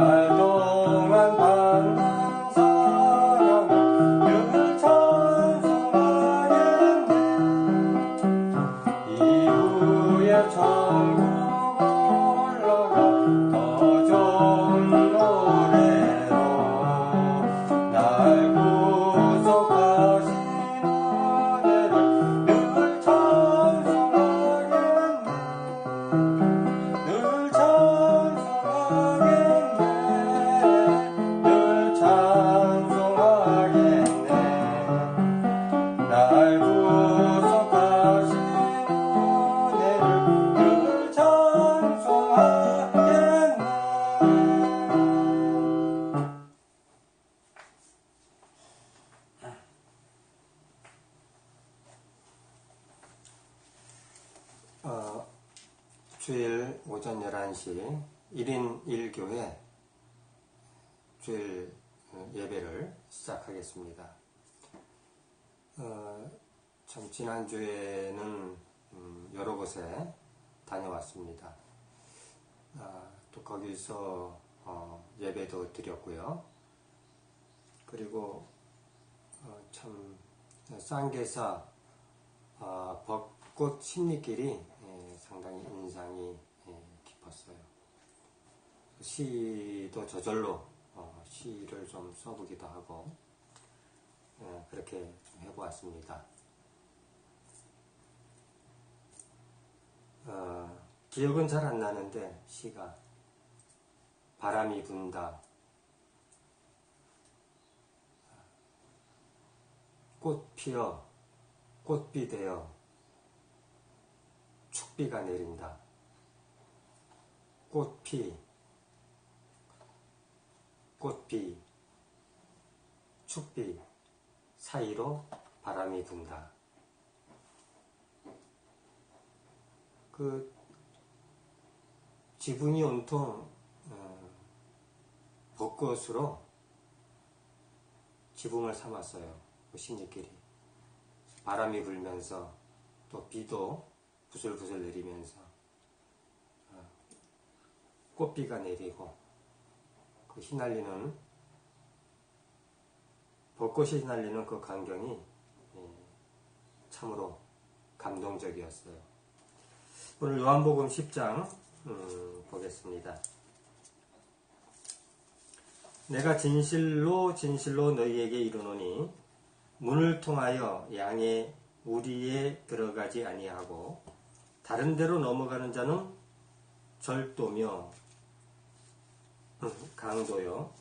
날 동안 받는 사랑을 늘 찬송하겠네. 이후에 천국 올라가 더 좋은 노래로 날 구속하신 은혜를 늘 찬송하겠네. 늘 찬송하겠네. 늘 찬송하겠네. 날 구속하신 은혜를 늘 찬송하겠네. 주일 오전 11시 1인 1교회 주일 예배를 시작하겠습니다. 참 지난주에는 여러 곳에 다녀왔습니다. 또 거기서 예배도 드렸고요. 그리고 참 쌍계사 벚꽃 심리길이 상당히 인상이 깊었어요. 시도 저절로 시를 좀 써보기도 하고 그렇게 좀 해보았습니다. 기억은 잘 안 나는데 시가 바람이 분다, 꽃 피어 꽃비 되어 축비가 내린다. 꽃피, 꽃비, 축비 사이로 바람이 분다. 그 지붕이 온통 벚꽃으로 지붕을 삼았어요. 그 심리길이 바람이 불면서 또 비도 부슬부슬 내리면서 꽃비가 내리고 그 휘날리는 벚꽃이 휘날리는 그 광경이 참으로 감동적이었어요. 오늘 요한복음 10장 보겠습니다. 내가 진실로 진실로 너희에게 이르노니 문을 통하여 양의 우리에 들어가지 아니하고 다른 데로 넘어가는 자는 절도며 강도요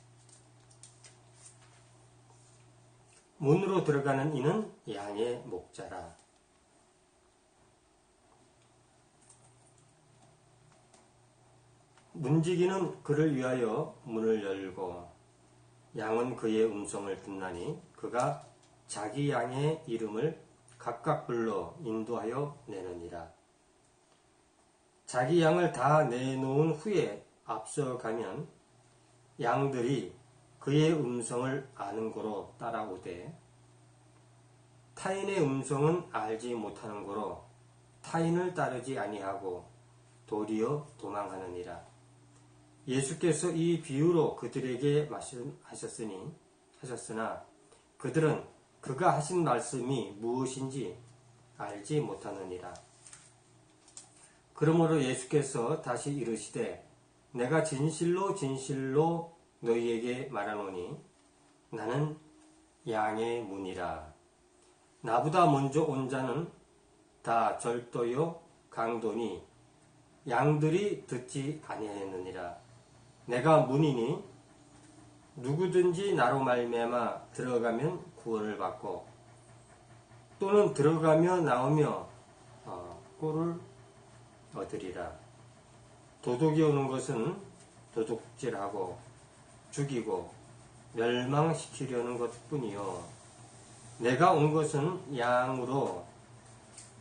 문으로 들어가는 이는 양의 목자라. 문지기는 그를 위하여 문을 열고 양은 그의 음성을 듣나니 그가 자기 양의 이름을 각각 불러 인도하여 내느니라. 자기 양을 다 내놓은 후에 앞서가면 양들이 그의 음성을 아는 고로 따라오되 타인의 음성은 알지 못하는 고로 타인을 따르지 아니하고 도리어 도망하느니라. 예수께서 이 비유로 그들에게 하셨으나 그들은 그가 하신 말씀이 무엇인지 알지 못하느니라. 그러므로 예수께서 다시 이르시되 내가 진실로 진실로 너희에게 말하노니 나는 양의 문이라. 나보다 먼저 온 자는 다 절도요 강도니 양들이 듣지 아니하였느니라. 내가 문이니 누구든지 나로 말미암아 들어가면 구원을 받고 또는 들어가며 나오며 꼴을 얻으리라. 도둑이 오는 것은 도둑질하고 죽이고 멸망시키려는 것뿐이요 내가 온 것은 양으로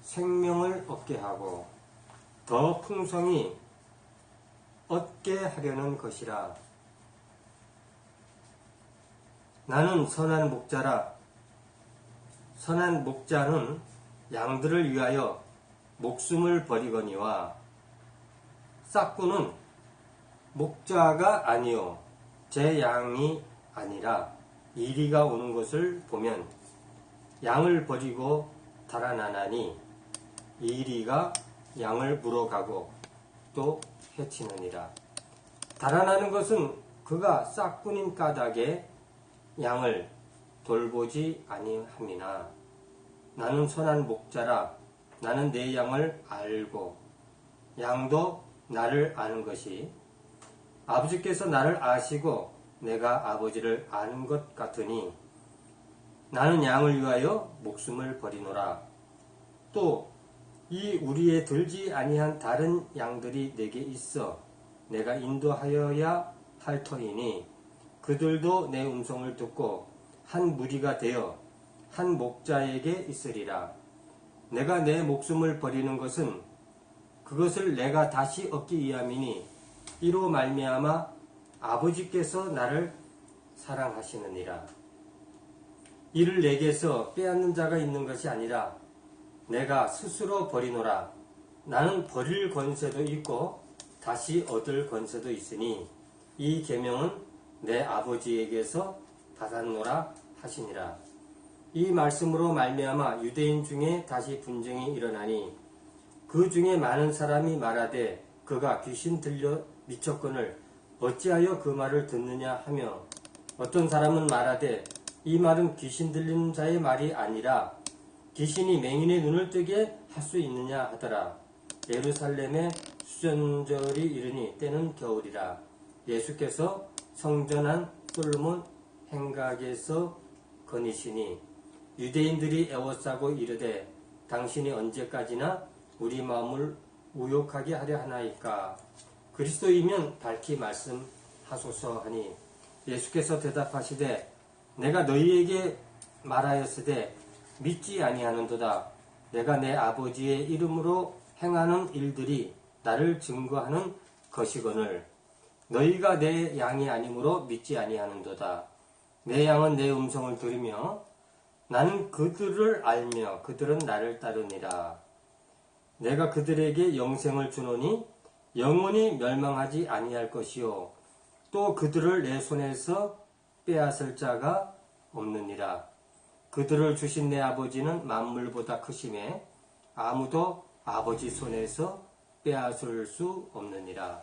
생명을 얻게 하고 더 풍성히 얻게 하려는 것이라. 나는 선한 목자라. 선한 목자는 양들을 위하여 목숨을 버리거니와 싹꾼은 목자가 아니요 제 양이 아니라 이리가 오는 것을 보면 양을 버리고 달아나나니 이리가 양을 물어가고 또 해치느니라. 달아나는 것은 그가 싹뿐인 까닭에 양을 돌보지 아니함이나 나는 선한 목자라. 나는 내 양을 알고 양도 나를 아는 것이 아버지께서 나를 아시고 내가 아버지를 아는 것 같으니 나는 양을 위하여 목숨을 버리노라. 또 이 우리에 들지 아니한 다른 양들이 내게 있어 내가 인도하여야 할 터이니 그들도 내 음성을 듣고 한 무리가 되어 한 목자에게 있으리라. 내가 내 목숨을 버리는 것은 그것을 내가 다시 얻기 위함이니 이로 말미암아 아버지께서 나를 사랑하시느니라. 이를 내게서 빼앗는 자가 있는 것이 아니라 내가 스스로 버리노라. 나는 버릴 권세도 있고 다시 얻을 권세도 있으니 이 계명은 내 아버지에게서 받았노라 하시니라. 이 말씀으로 말미암아 유대인 중에 다시 분쟁이 일어나니 그 중에 많은 사람이 말하되 그가 귀신 들려 미쳤거늘 어찌하여 그 말을 듣느냐 하며 어떤 사람은 말하되 이 말은 귀신 들리는 자의 말이 아니라 귀신이 맹인의 눈을 뜨게 할 수 있느냐 하더라. 예루살렘에 수전절이 이르니 때는 겨울이라. 예수께서 성전한 솔로몬 행각에서 거니시니 유대인들이 애워싸고 이르되 당신이 언제까지나 우리 마음을 우욕하게 하려 하나이까. 그리스도이면 밝히 말씀하소서 하니 예수께서 대답하시되 내가 너희에게 말하였으되 믿지 아니하는도다. 내가 내 아버지의 이름으로 행하는 일들이 나를 증거하는 것이거늘 너희가 내 양이 아니므로 믿지 아니하는도다. 내 양은 내 음성을 들으며 나는 그들을 알며 그들은 나를 따르니라. 내가 그들에게 영생을 주노니 영원히 멸망하지 아니할 것이요 또 그들을 내 손에서 빼앗을 자가 없느니라. 그들을 주신 내 아버지는 만물보다 크심에 아무도 아버지 손에서 빼앗을 수 없느니라.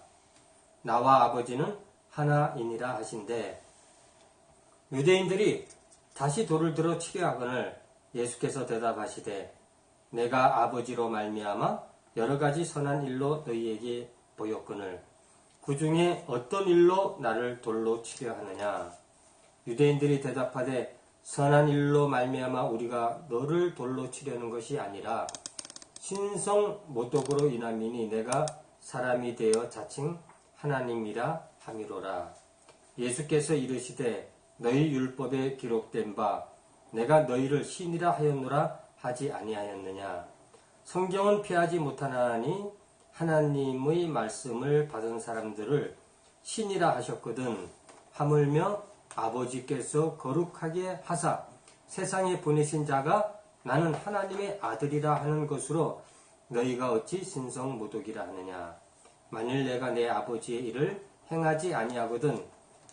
나와 아버지는 하나이니라 하신대 유대인들이 다시 돌을 들어 치려 하거늘 예수께서 대답하시되 내가 아버지로 말미암아 여러 가지 선한 일로 너희에게 보였거늘 그 중에 어떤 일로 나를 돌로 치려 하느냐. 유대인들이 대답하되 선한 일로 말미암아 우리가 너를 돌로 치려는 것이 아니라 신성 모독으로 인함이니 내가 사람이 되어 자칭 하나님이라 함이로라. 예수께서 이르시되 너희 율법에 기록된 바 내가 너희를 신이라 하였노라 하지 아니하였느냐. 성경은 피하지 못하나니 하나님의 말씀을 받은 사람들을 신이라 하셨거든. 하물며 아버지께서 거룩하게 하사 세상에 보내신 자가 나는 하나님의 아들이라 하는 것으로 너희가 어찌 신성모독이라 하느냐. 만일 내가 내 아버지의 일을 행하지 아니하거든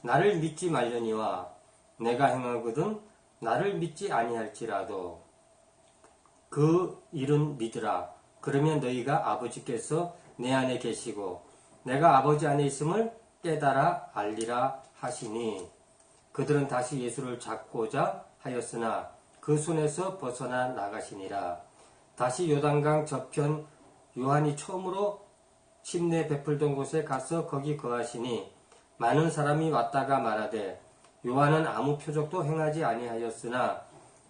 나를 믿지 말려니와 내가 행하거든 나를 믿지 아니할지라도 그 일은 믿으라. 그러면 너희가 아버지께서 내 안에 계시고 내가 아버지 안에 있음을 깨달아 알리라 하시니 그들은 다시 예수를 잡고자 하였으나 그 손에서 벗어나 나가시니라. 다시 요단강 저편 요한이 처음으로 침례 베풀던 곳에 가서 거기 거하시니 많은 사람이 왔다가 말하되 요한은 아무 표적도 행하지 아니하였으나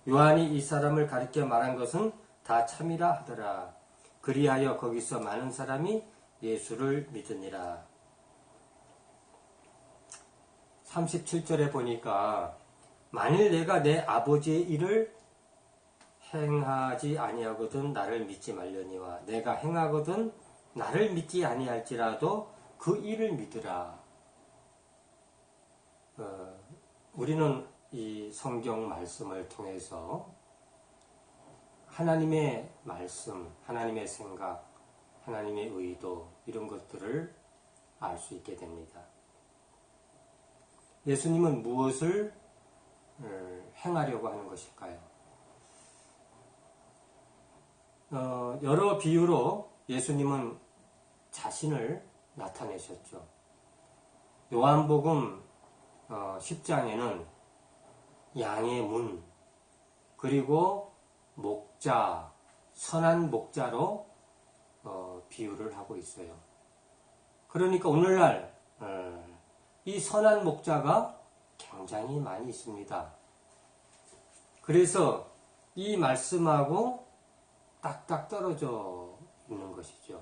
요한이 이 사람을 가리켜 말한 것은 다 참이라 하더라. 그리하여 거기서 많은 사람이 예수를 믿으니라. 37절에 보니까 만일 내가 내 아버지의 일을 행하지 아니하거든 나를 믿지 말려니와 내가 행하거든 나를 믿지 아니할지라도 그 일을 믿으라. 우리는 이 성경 말씀을 통해서 하나님의 말씀, 하나님의 생각, 하나님의 의도 이런 것들을 알 수 있게 됩니다. 예수님은 무엇을 행하려고 하는 것일까요? 여러 비유로 예수님은 자신을 나타내셨죠. 요한복음 10장에는 양의 문, 그리고 목자, 선한 목자로 비유를 하고 있어요. 그러니까 오늘날 이 선한 목자가 굉장히 많이 있습니다. 그래서 이 말씀하고 딱딱 떨어져 있는 것이죠.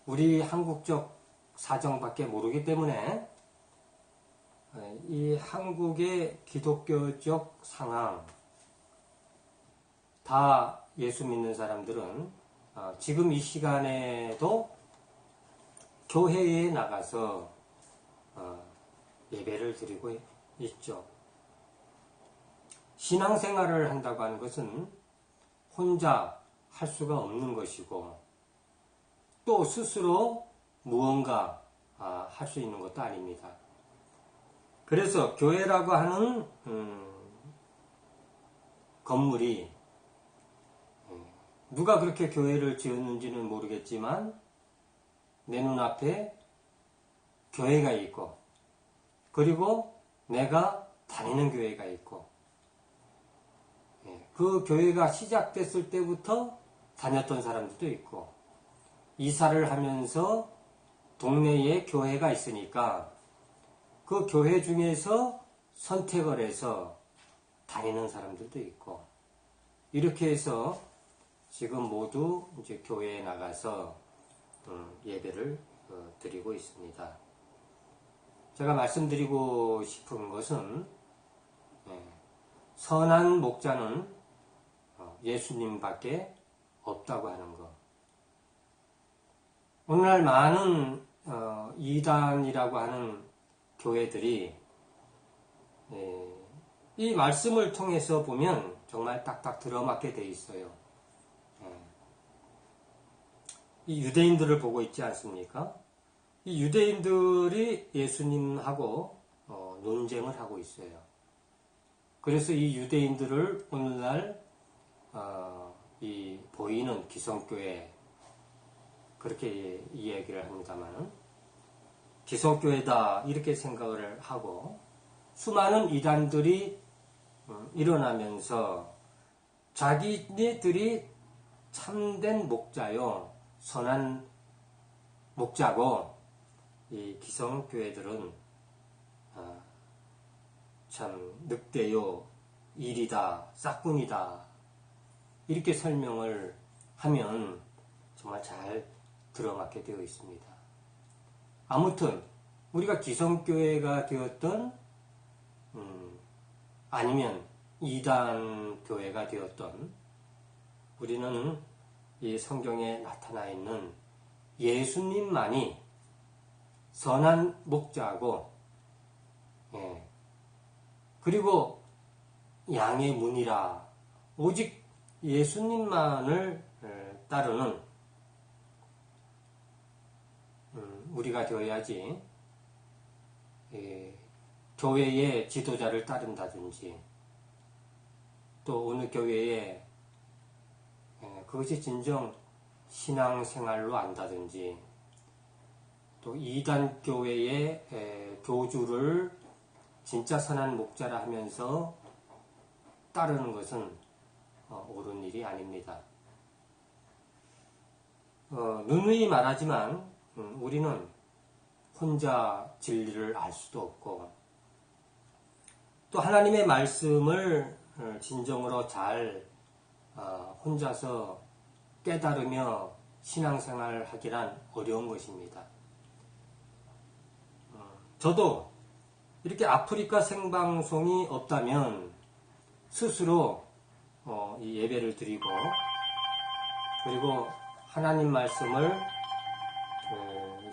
우리 한국적 사정밖에 모르기 때문에 이 한국의 기독교적 상황, 다 예수 믿는 사람들은 지금 이 시간에도 교회에 나가서 예배를 드리고 있죠. 신앙생활을 한다고 하는 것은 혼자 할 수가 없는 것이고 또 스스로 무언가 할 수 있는 것도 아닙니다. 그래서 교회라고 하는 건물이 누가 그렇게 교회를 지었는지는 모르겠지만 내 눈앞에 교회가 있고 그리고 내가 다니는 교회가 있고 그 교회가 시작됐을 때부터 다녔던 사람들도 있고 이사를 하면서 동네에 교회가 있으니까 그 교회 중에서 선택을 해서 다니는 사람들도 있고 이렇게 해서 지금 모두 이제 교회에 나가서 예배를 드리고 있습니다. 제가 말씀드리고 싶은 것은 선한 목자는 예수님밖에 없다고 하는 것. 오늘날 많은 이단이라고 하는 교회들이 이 말씀을 통해서 보면 정말 딱딱 들어맞게 돼 있어요. 이 유대인들을 보고 있지 않습니까? 이 유대인들이 예수님하고 논쟁을 하고 있어요. 그래서 이 유대인들을 오늘날 이 보이는 기성교회 그렇게 이야기를 합니다만 기성교회다 이렇게 생각을 하고 수많은 이단들이 일어나면서 자기네들이 참된 목자요 선한 목자고 이 기성교회들은 참 늑대요 일이다 싹군이다 이렇게 설명을 하면 정말 잘 들어맞게 되어 있습니다. 아무튼 우리가 기성교회가 되었던 아니면 이단 교회가 되었던 우리는 이 성경에 나타나 있는 예수님만이 선한 목자고 그리고 양의 문이라 오직 예수님만을 따르는 우리가 되어야지 교회의 지도자를 따른다든지 또 어느 교회에 그것이 진정 신앙생활로 안다든지 또 이단 교회의 교주를 진짜 선한 목자라 하면서 따르는 것은 옳은 일이 아닙니다. 누누이 말하지만 우리는 혼자 진리를 알 수도 없고 또 하나님의 말씀을 진정으로 잘 혼자서 깨달으며 신앙생활 하기란 어려운 것입니다. 저도 이렇게 아프리카 생방송이 없다면 스스로 이 예배를 드리고 그리고 하나님 말씀을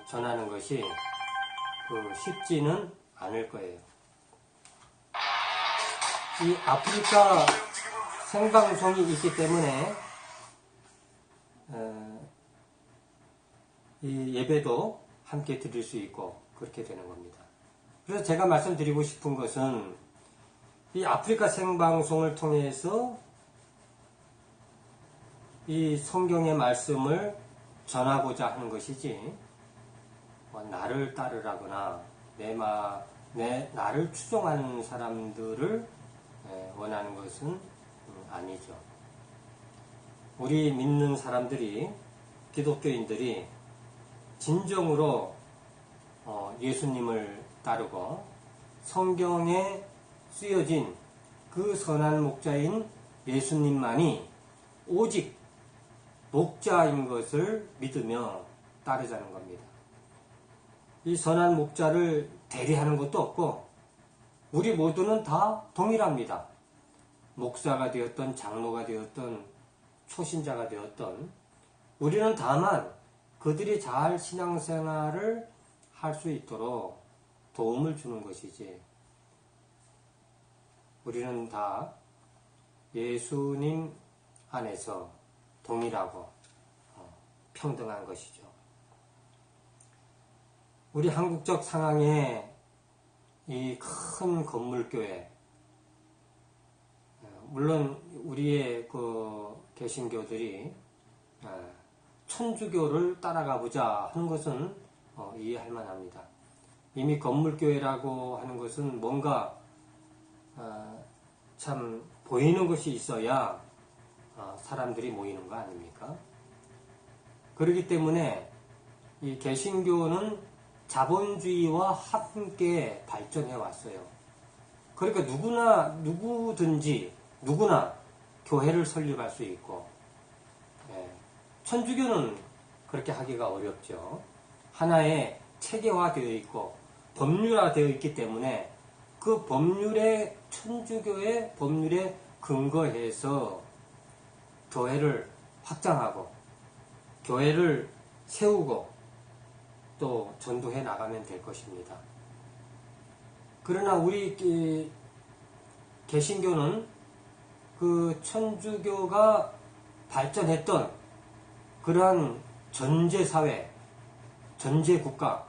전하는 것이 쉽지는 않을 거예요. 이 아프리카 생방송이 있기 때문에 이 예배도 함께 드릴 수 있고 그렇게 되는 겁니다. 그래서 제가 말씀드리고 싶은 것은 이 아프리카 생방송을 통해서 이 성경의 말씀을 전하고자 하는 것이지 나를 따르라거나 나를 추종하는 사람들을 원하는 것은 아니죠. 우리 믿는 사람들이, 기독교인들이 진정으로 예수님을 따르고 성경에 쓰여진 그 선한 목자인 예수님만이 오직 목자인 것을 믿으며 따르자는 겁니다. 이 선한 목자를 대리하는 것도 없고 우리 모두는 다 동일합니다. 목사가 되었던 장로가 되었던 초신자가 되었던 우리는 다만 그들이 잘 신앙생활을 할 수 있도록 도움을 주는 것이지 우리는 다 예수님 안에서 동일하고 평등한 것이죠. 우리 한국적 상황에 이 큰 건물교회, 물론 우리의 그 개신교들이 천주교를 따라가 보자 하는 것은 이해할 만합니다. 이미 건물교회라고 하는 것은 뭔가 참 보이는 것이 있어야 사람들이 모이는 거 아닙니까? 그렇기 때문에 이 개신교는 자본주의와 함께 발전해 왔어요. 그러니까 누구나 교회를 설립할 수 있고, 천주교는 그렇게 하기가 어렵죠. 하나의 체계화되어 있고 법률화되어 있기 때문에 그 천주교의 법률에 근거해서 교회를 확장하고 교회를 세우고 또 전도해 나가면 될 것입니다. 그러나 우리 개신교는 그 천주교가 발전했던 그러한 전제사회, 전제국가,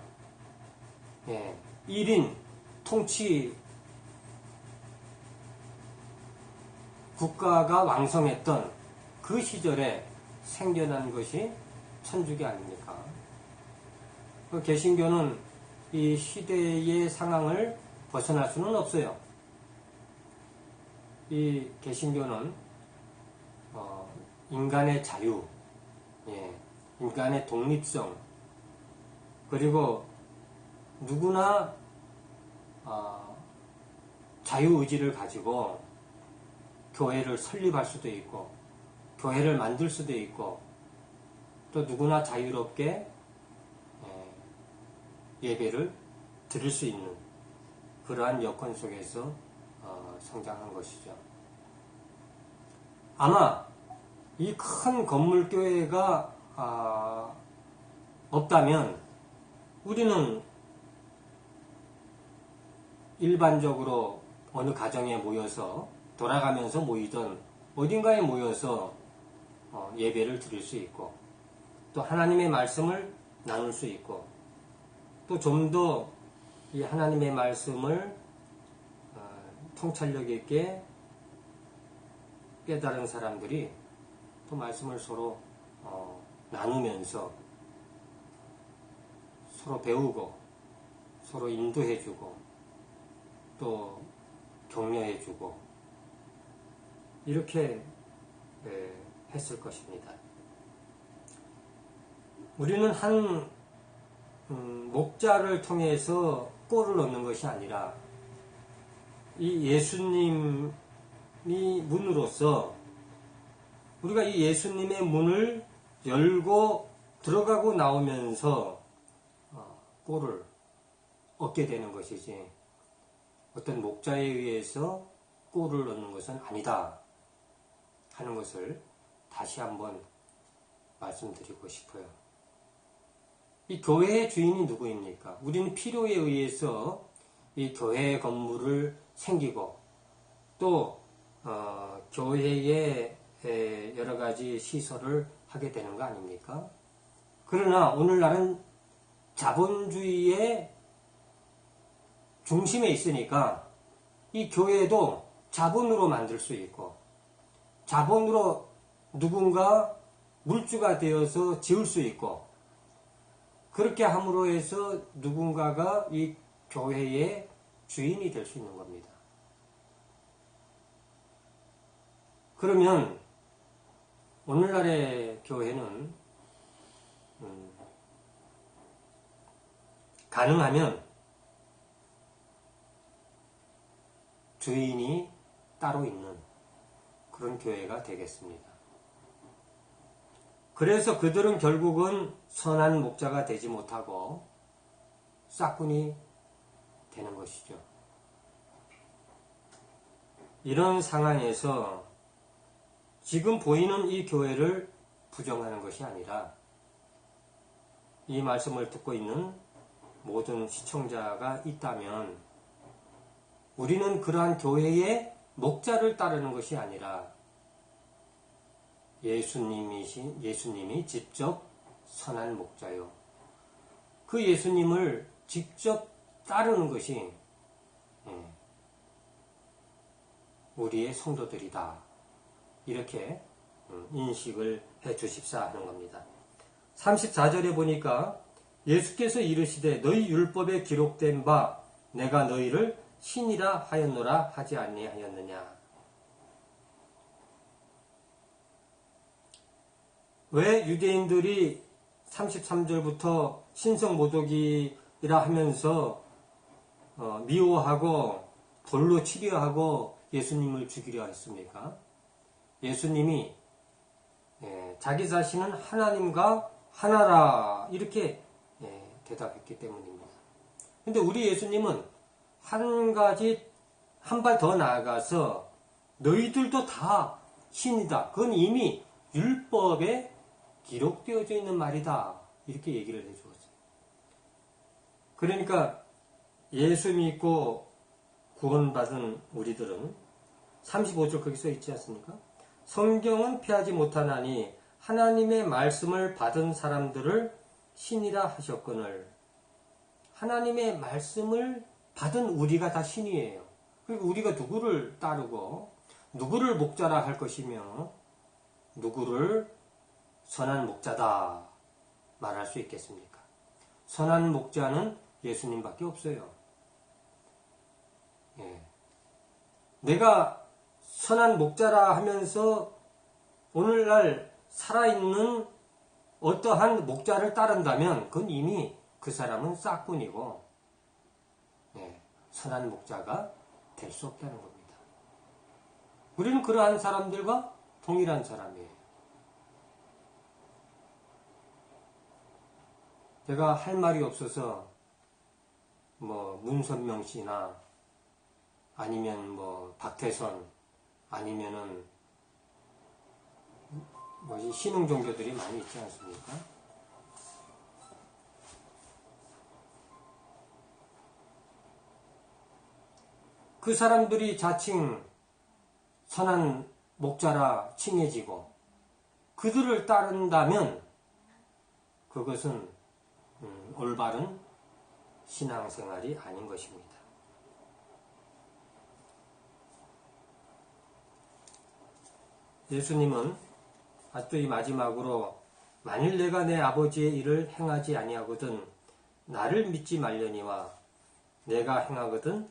1인 통치 국가가 왕성했던 그 시절에 생겨난 것이 천주교 아닙니까? 그 개신교는 이 시대의 상황을 벗어날 수는 없어요. 이 개신교는 인간의 자유, 인간의 독립성, 그리고 누구나 자유의지를 가지고 교회를 설립할 수도 있고 교회를 만들 수도 있고 또 누구나 자유롭게 예배를 드릴 수 있는 그러한 여건 속에서 성장한 것이죠. 아마 이 큰 건물교회가 없다면 우리는 일반적으로 어느 가정에 모여서 돌아가면서 모이던 어딘가에 모여서 예배를 드릴 수 있고 또 하나님의 말씀을 나눌 수 있고 또 좀 더 이 하나님의 말씀을 통찰력 있게 깨달은 사람들이 또 말씀을 서로 나누면서 서로 배우고 서로 인도해주고 또 격려해주고 이렇게 했을 것입니다. 우리는 한 목자를 통해서 꼴을 얻는 것이 아니라 이 예수님이 문으로서 우리가 이 예수님의 문을 열고 들어가고 나오면서 꼴을 얻게 되는 것이지 어떤 목자에 의해서 꼴을 얻는 것은 아니다 하는 것을 다시 한번 말씀드리고 싶어요. 이 교회의 주인이 누구입니까? 우리는 필요에 의해서 이 교회 건물을 생기고 또 교회에 여러 가지 시설을 하게 되는 거 아닙니까? 그러나 오늘날은 자본주의의 중심에 있으니까 이 교회도 자본으로 만들 수 있고 자본으로 누군가 물주가 되어서 지을 수 있고 그렇게 함으로 해서 누군가가 이 교회의 주인이 될 수 있는 겁니다. 그러면 오늘날의 교회는 가능하면 주인이 따로 있는 그런 교회가 되겠습니다. 그래서 그들은 결국은 선한 목자가 되지 못하고 싹군이 되는 것이죠. 이런 상황에서 지금 보이는 이 교회를 부정하는 것이 아니라 이 말씀을 듣고 있는 모든 시청자가 있다면 우리는 그러한 교회의 목자를 따르는 것이 아니라 예수님이 직접 선한 목자요. 그 예수님을 직접 따르는 것이 우리의 성도들이다. 이렇게 인식을 해 주십사 하는 겁니다. 34절에 보니까 예수께서 이르시되 너희 율법에 기록된 바 내가 너희를 신이라 하였노라 하지 아니하였느냐. 왜 유대인들이 33절부터 신성모독이라 하면서 미워하고 돌로 치려 하고 예수님을 죽이려 했습니까? 예수님이 자기 자신은 하나님과 하나라 이렇게 대답했기 때문입니다. 근데 우리 예수님은 한 발 더 나아가서 너희들도 다 신이다. 그건 이미 율법에 기록되어져 있는 말이다. 이렇게 얘기를 해주었어요. 그러니까 예수 믿고 구원받은 우리들은 35절 거기 써 있지 않습니까? 성경은 피하지 못하나니 하나님의 말씀을 받은 사람들을 신이라 하셨거늘. 하나님의 말씀을 받은 우리가 다 신이에요. 그리고 우리가 누구를 따르고 누구를 목자라 할 것이며 누구를 선한 목자다 말할 수 있겠습니까? 선한 목자는 예수님밖에 없어요. 내가 선한 목자라 하면서 오늘날 살아있는 어떠한 목자를 따른다면 그건 이미 그 사람은 싹군이고 선한 목자가 될 수 없다는 겁니다. 우리는 그러한 사람들과 동일한 사람이에요. 제가 할 말이 없어서 문선명 씨나 아니면 박태선 아니면은 신흥 종교들이 많이 있지 않습니까? 그 사람들이 자칭 선한 목자라 칭해지고 그들을 따른다면 그것은 올바른 신앙생활이 아닌 것입니다. 예수님은 아직도 이 마지막으로 만일 내가 내 아버지의 일을 행하지 아니하거든 나를 믿지 말려니와 내가 행하거든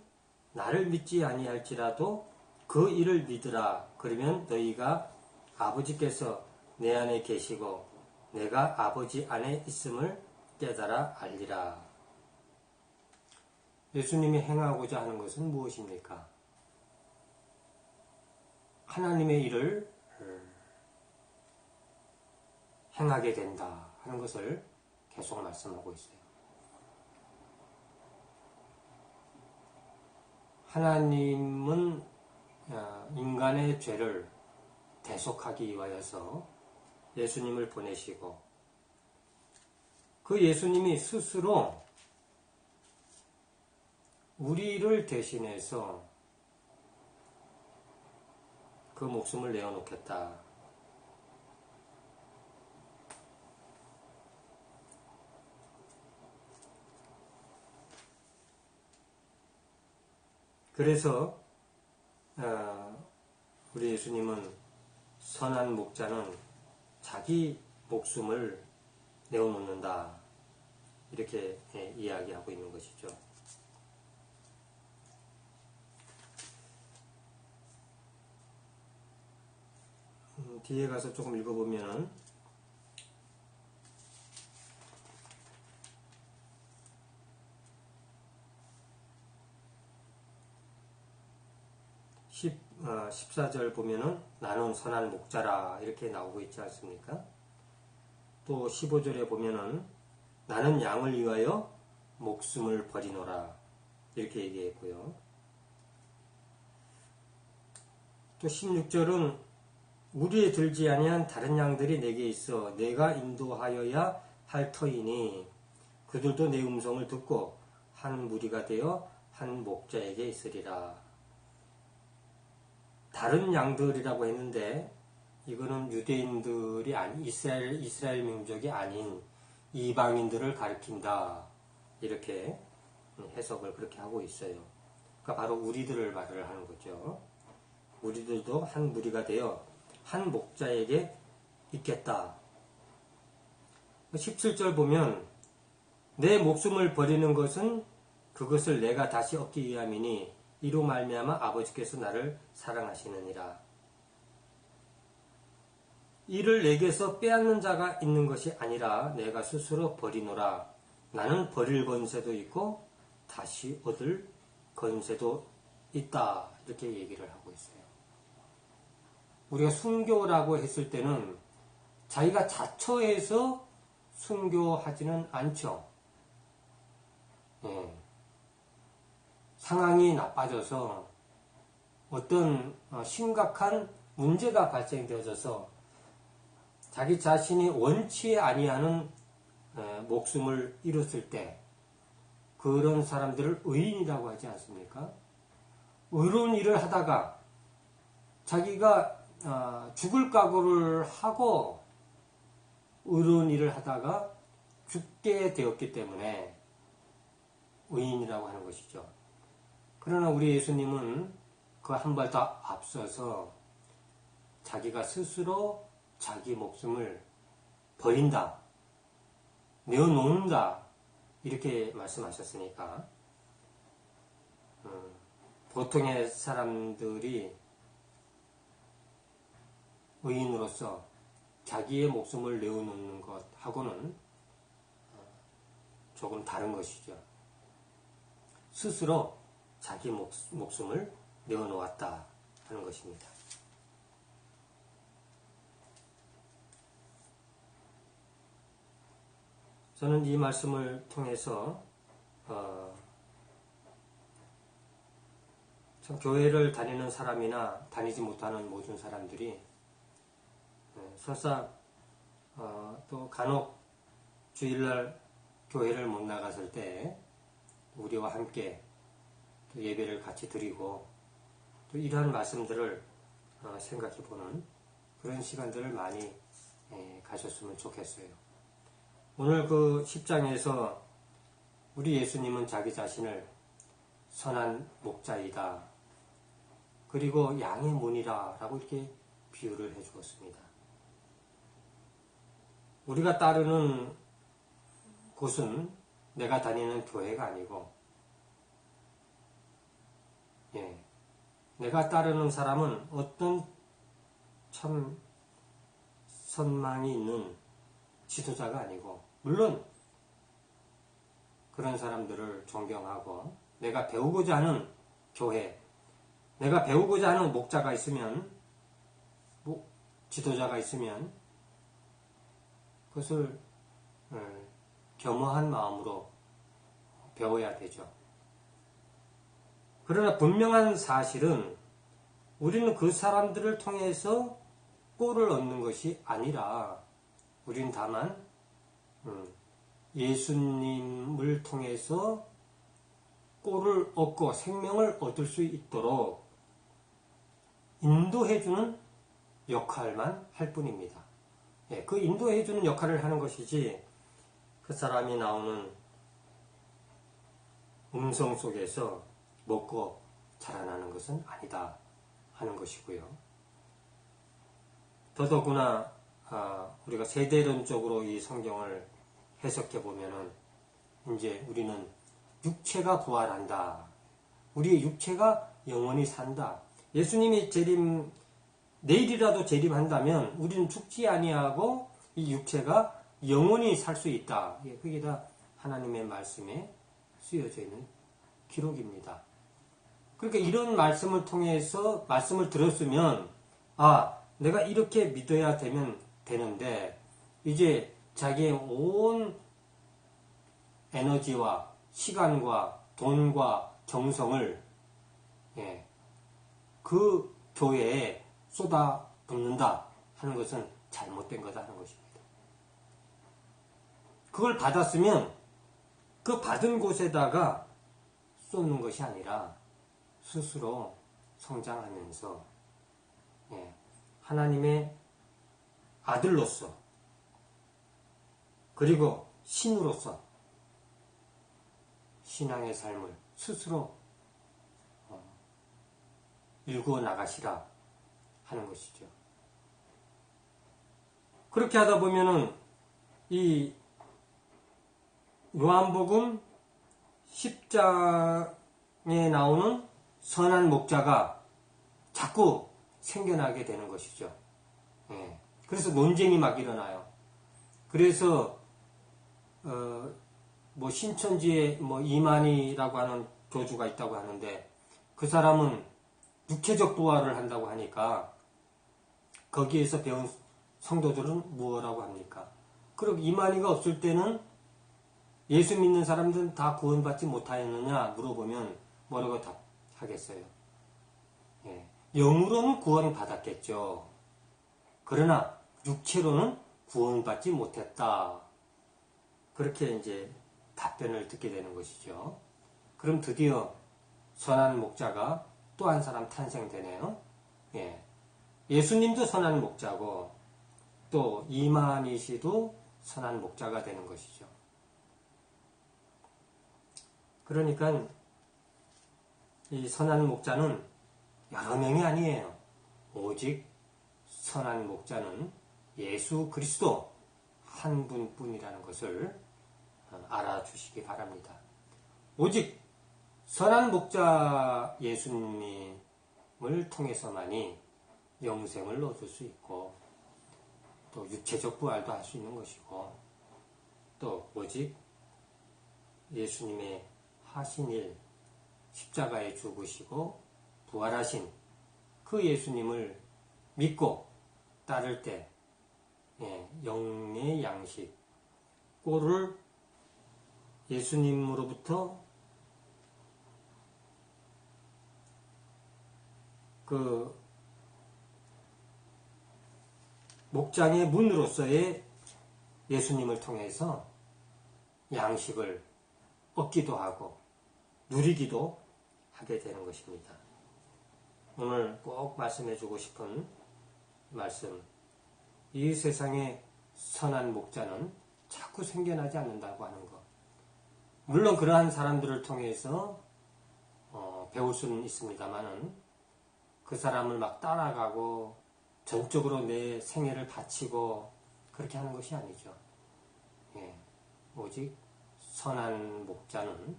나를 믿지 아니할지라도 그 일을 믿으라. 그러면 너희가 아버지께서 내 안에 계시고 내가 아버지 안에 있음을 깨달아 알리라. 예수님이 행하고자 하는 것은 무엇입니까? 하나님의 일을 행하게 된다 하는 것을 계속 말씀하고 있어요. 하나님은 인간의 죄를 대속하기 위하여서 예수님을 보내시고 그 예수님이 스스로 우리를 대신해서 그 목숨을 내어놓겠다. 그래서 우리 예수님은 선한 목자는 자기 목숨을 내어놓는다, 이렇게 이야기하고 있는 것이죠. 뒤에 가서 조금 읽어보면 14절 보면은 나는 선한 목자라 이렇게 나오고 있지 않습니까? 또 15절에 보면은 나는 양을 위하여 목숨을 버리노라 이렇게 얘기했고요. 또 16절은 우리에 들지 아니한 다른 양들이 내게 있어 내가 인도하여야 할 터이니 그들도 내 음성을 듣고 한 무리가 되어 한 목자에게 있으리라. 다른 양들이라고 했는데 이거는 유대인들이 아닌 이스라엘 민족이 아닌 이방인들을 가리킨다, 이렇게 해석을 그렇게 하고 있어요. 그러니까 바로 우리들을 말을 하는 거죠. 우리들도 한 무리가 되어 한 목자에게 있겠다. 17절 보면 내 목숨을 버리는 것은 그것을 내가 다시 얻기 위함이니 이로 말미암아 아버지께서 나를 사랑하시느니라. 이를 내게서 빼앗는 자가 있는 것이 아니라 내가 스스로 버리노라. 나는 버릴 권세도 있고 다시 얻을 권세도 있다, 이렇게 얘기를 하고 있어요. 우리가 순교라고 했을 때는 자기가 자처해서 순교하지는 않죠. 상황이 나빠져서 어떤 심각한 문제가 발생되어져서 자기 자신이 원치 아니하는 목숨을 잃었을 때 그런 사람들을 의인이라고 하지 않습니까? 의로운 일을 하다가 자기가 죽을 각오를 하고 의로운 일을 하다가 죽게 되었기 때문에 의인이라고 하는 것이죠. 그러나 우리 예수님은 그 한 발 더 앞서서 자기가 스스로 자기 목숨을 버린다, 내어놓는다, 이렇게 말씀하셨으니까 보통의 사람들이 의인으로서 자기의 목숨을 내어놓는 것하고는 조금 다른 것이죠. 스스로 자기 목숨을 내어놓았다 하는 것입니다. 저는 이 말씀을 통해서 참 교회를 다니는 사람이나 다니지 못하는 모든 사람들이 설사 또 간혹 주일날 교회를 못 나갔을 때 우리와 함께 또 예배를 같이 드리고 또 이러한 말씀들을 생각해보는 그런 시간들을 많이 가졌으면 좋겠어요. 오늘 그 10장에서 우리 예수님은 자기 자신을 선한 목자이다, 그리고 양의 문이라 라고 이렇게 비유를 해 주었습니다. 우리가 따르는 곳은 내가 다니는 교회가 아니고, 내가 따르는 사람은 어떤 참 선망이 있는 지도자가 아니고, 물론 그런 사람들을 존경하고 내가 배우고자 하는 교회, 내가 배우고자 하는 목자가 있으면, 지도자가 있으면 그것을 겸허한 마음으로 배워야 되죠. 그러나 분명한 사실은 우리는 그 사람들을 통해서 꼴을 얻는 것이 아니라 우리는 다만 예수님을 통해서 꼴을 얻고 생명을 얻을 수 있도록 인도해주는 역할만 할 뿐입니다. 그 인도해주는 역할을 하는 것이지 그 사람이 나오는 음성 속에서 먹고 자라나는 것은 아니다 하는 것이고요. 더더구나 우리가 세대론적으로 이 성경을 해석해 보면은 이제 우리는 육체가 부활한다. 우리의 육체가 영원히 산다. 예수님이 내일이라도 재림한다면 우리는 죽지 아니하고 이 육체가 영원히 살 수 있다. 그게 다 하나님의 말씀에 쓰여져 있는 기록입니다. 그러니까 이런 말씀을 통해서 말씀을 들었으면 내가 이렇게 믿어야 되는데 이제 자기의 온 에너지와 시간과 돈과 정성을 그 교회에 쏟아붓는다 하는 것은 잘못된 거다 하는 것입니다. 그걸 받았으면 그 받은 곳에다가 쏟는 것이 아니라 스스로 성장하면서 하나님의 아들로서 그리고 신으로서 신앙의 삶을 스스로 일구어 나가시라 하는 것이죠. 그렇게 하다 보면은 이 요한복음 10장에 나오는 선한 목자가 자꾸 생겨나게 되는 것이죠. 그래서 논쟁이 막 일어나요. 그래서 신천지에 이만희라고 하는 교주가 있다고 하는데 그 사람은 육체적 부활을 한다고 하니까 거기에서 배운 성도들은 무엇라고 합니까? 그리고 이만희가 없을 때는 예수 믿는 사람들은 다 구원받지 못하였느냐 물어보면 뭐라고 답하겠어요? 영으로는 구원받았겠죠. 그러나 육체로는 구원받지 못했다. 그렇게 이제 답변을 듣게 되는 것이죠. 그럼 드디어 선한 목자가 또 한 사람 탄생되네요. 예수님도 선한 목자고 또 이만희 씨도 선한 목자가 되는 것이죠. 그러니까 이 선한 목자는 여러 명이 아니에요. 오직 선한 목자는 예수 그리스도 한 분뿐이라는 것을 알아주시기 바랍니다. 오직 선한 목자 예수님을 통해서만이 영생을 얻을 수 있고 또 육체적 부활도 할 수 있는 것이고 또 오직 예수님의 하신 일 십자가에 죽으시고 부활하신 그 예수님을 믿고 따를 때 영의 양식 꼴을 예수님으로부터 그 목장의 문으로서의 예수님을 통해서 양식을 얻기도 하고 누리기도 하게 되는 것입니다. 오늘 꼭 말씀해주고 싶은 말씀, 이 세상에 선한 목자는 자꾸 생겨나지 않는다고 하는 것. 물론 그러한 사람들을 통해서 배울 수는 있습니다만은 그 사람을 막 따라가고 전적으로 내 생애를 바치고 그렇게 하는 것이 아니죠. 오직 선한 목자는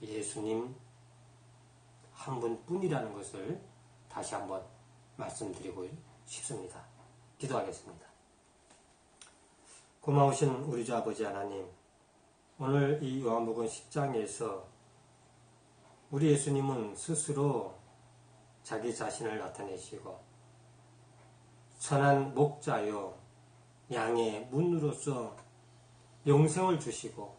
예수님 한 분뿐이라는 것을 다시 한번 말씀드리고 싶습니다. 기도하겠습니다. 고마우신 우리 주 아버지 하나님, 오늘 이 요한복음 10장에서 우리 예수님은 스스로 자기 자신을 나타내시고 선한 목자요 양의 문으로서 영생을 주시고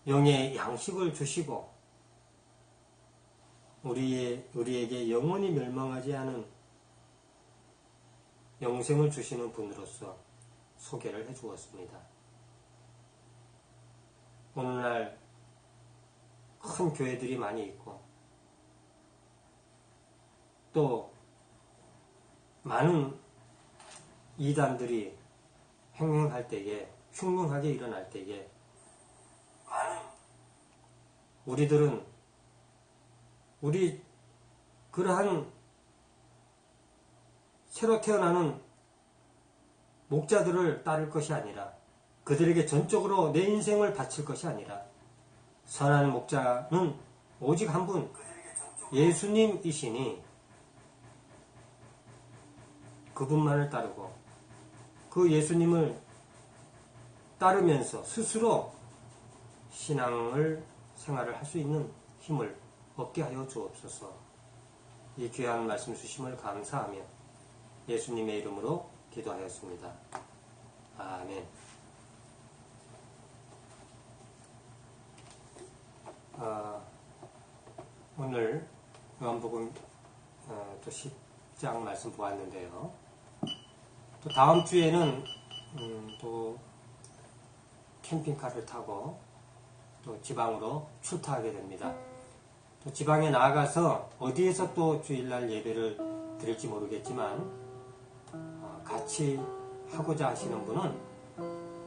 영의 양식을 주시고 우리에게 영원히 멸망하지 않은 영생을 주시는 분으로서 소개를 해주었습니다. 오늘날 큰 교회들이 많이 있고 또 많은 이단들이 횡행할 때에 흉흉하게 일어날 때에 우리들은 우리 그러한 새로 태어나는 목자들을 따를 것이 아니라 그들에게 전적으로 내 인생을 바칠 것이 아니라 선한 목자는 오직 한 분, 예수님이시니 그분만을 따르고 그 예수님을 따르면서 스스로 신앙을 생활을 할 수 있는 힘을 얻게 하여 주옵소서. 이 귀한 말씀 주심을 감사하며 예수님의 이름으로 기도하였습니다. 아멘. 오늘 요한복음 또 10장 말씀 보았는데요. 또 다음 주에는 또 캠핑카를 타고 또 지방으로 출타하게 됩니다. 또 지방에 나아가서 어디에서 또 주일날 예배를 드릴지 모르겠지만 같이 하고자 하시는 분은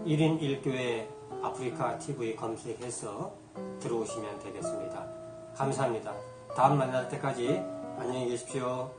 1인 1교회 아프리카 TV 검색해서 들어오시면 되겠습니다. 감사합니다. 다음 만날 때까지 안녕히 계십시오.